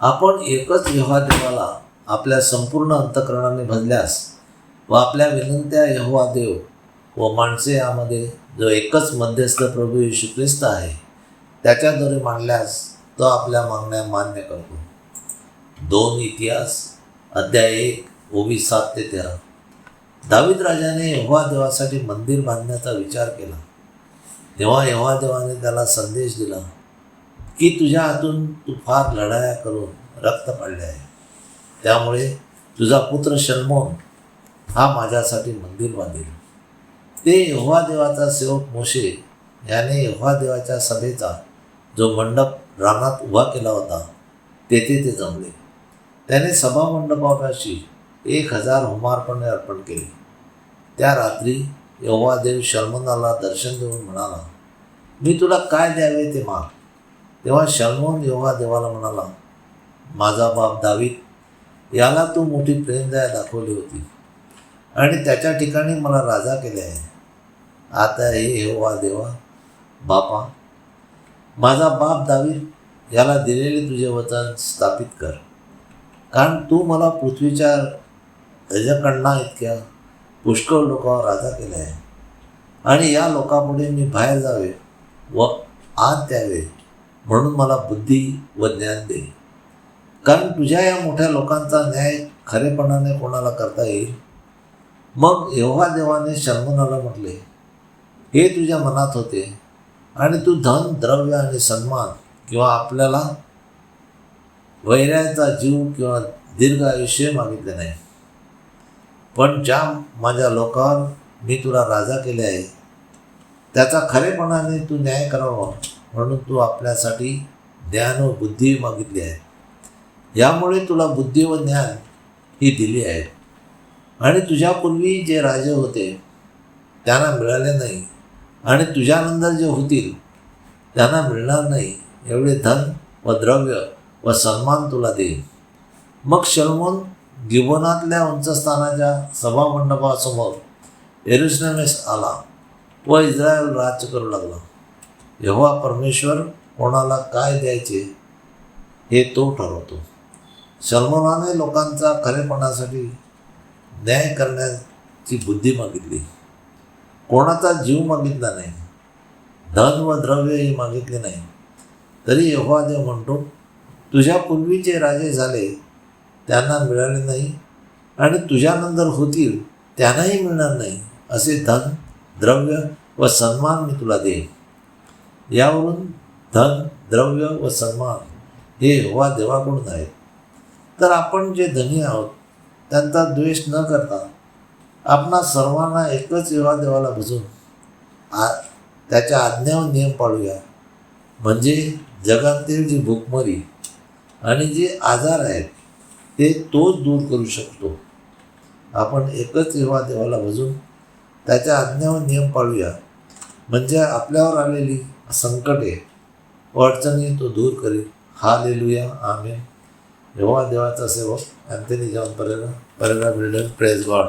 आपण एकच यहोवा देवाला आपल्या संपूर्ण अंतःकरणाने भजल्यास व आपल्या विनंत्या यहोवा देव व माणसे यामध्ये जो एकच मध्यस्थ प्रभू येशू ख्रिस्त आहे त्याच्याद्वारे मांडल्यास तो आपल्या मागण्या मान्य करतो. 2 इतिहास अध्याय 1 ओवी 7 ते 13. दावीद राजाने यहोवा देवासाठी मंदिर बांधण्याचा विचार केला. तेव्हा यहोवा देवाने त्याला संदेश दिला की तुझ्या हातून तू फार लढाया करून रक्त पाडले आहे. त्यामुळे तुझा पुत्र शल्मोन हा माझ्यासाठी मंदिर बांधेल. ते यहोवा देवाचा सेवक मोशे याने यहोवा देवाच्या सभेचा जो मंडप रानात उभा केला होता तेथे ते जमले. त्याने सभा मंडपापाशी 1000 होमार्पणे अर्पण केली. त्या रात्री यहोवा देव शल्मोनाला दर्शन देऊन म्हणाला, मी तुला काय द्यावे ते माग. तेव्हा शल्मोन यहोवा देवाला म्हणाला, माझा बाप दावीद याला तू मोठी प्रेमदया दाखवली होती आणि त्याच्या ठिकाणी मला राजा केले आहे. आता हे यहोवा देवा बापा, माझा बाप दावीद याला दिलेले तुझे वचन स्थापित कर, कारण तू मला पृथ्वीच्या रजकणा इतक्या पुष्कळ लोकांवर राजा केले आहे आणि या लोकांपुढे मी बाहेर जावे व आत द्यावे म्हणून मला बुद्धी व ज्ञान दे. कारण तुझ्या या मोठ्या लोकांचा न्याय खरेपणाने कोणाला करता येईल. मग यहोवा देवाने शल्मोनाला म्हटले, हे तुझ्या मनात होते आणि तू धन द्रव्य आणि सन्मान किंवा आपल्याला वैराचा जीव किंवा दीर्घ आयुष्य मागितले नाही, पण ज्या माझ्या लोकांवर मी तुला राजा केले आहे त्याचा खरेपणाने तू न्याय करावा म्हणून तू आपल्यासाठी ज्ञान व बुद्धी मागितली आहे. यामुळे तुला बुद्धी व ज्ञान ही दिली आहे आणि तुझ्यापूर्वी जे राजे होते त्यांना मिळाले नाही आणि तुझ्यानंतर जे होतील त्यांना मिळणार नाही एवढे धन व द्रव्य व सन्मान तुला देईल. मग शल्मोन गिबोनातल्या उंचस्थानाच्या सभामंडपासमोर यरूशलेमेस आला व इस्रायल राज्य करू लागला. यहोवा परमेश्वर कोणाला काय द्यायचे हे तो ठरवतो. शल्मोनाने लोकांचा खरेपणासाठी न्याय करण्याची बुद्धी मागितली, कोणाचा जीव मागितला नाही, धन व द्रव्यही मागितले नाही. तरी यहोवा देव म्हणतो, तुझ्यापूर्वी जे राजे झाले त्यांना मिळाले नाही आणि तुझ्यानंतर होतील त्यांनाही मिळणार नाही असे धन द्रव्य व सन्मान मी तुला देईन. यावरून धन द्रव्य व सन्मान हे यहोवा देवाकडून आहेत. तर आपण जे धनी आहोत त्यांचा द्वेष न करता आपणा सर्वांना एकच यहोवा देवाला भजून त्याच्या आज्ञा व नियम पाळूया. म्हणजे जगातील जी भूकमरी आणि जे आजार आहेत ते तोच दूर करू शकतो. आपण एकच यहोवा देवाला भजून त्याच्या आज्ञा व नियम पाळूया. म्हणजे आपल्यावर आलेली संकटे व अडचणी तो दूर करील. हालेलुया, आमेन. यहोवा देवाचा सेवक Anthony John Pereira builder. Praise God.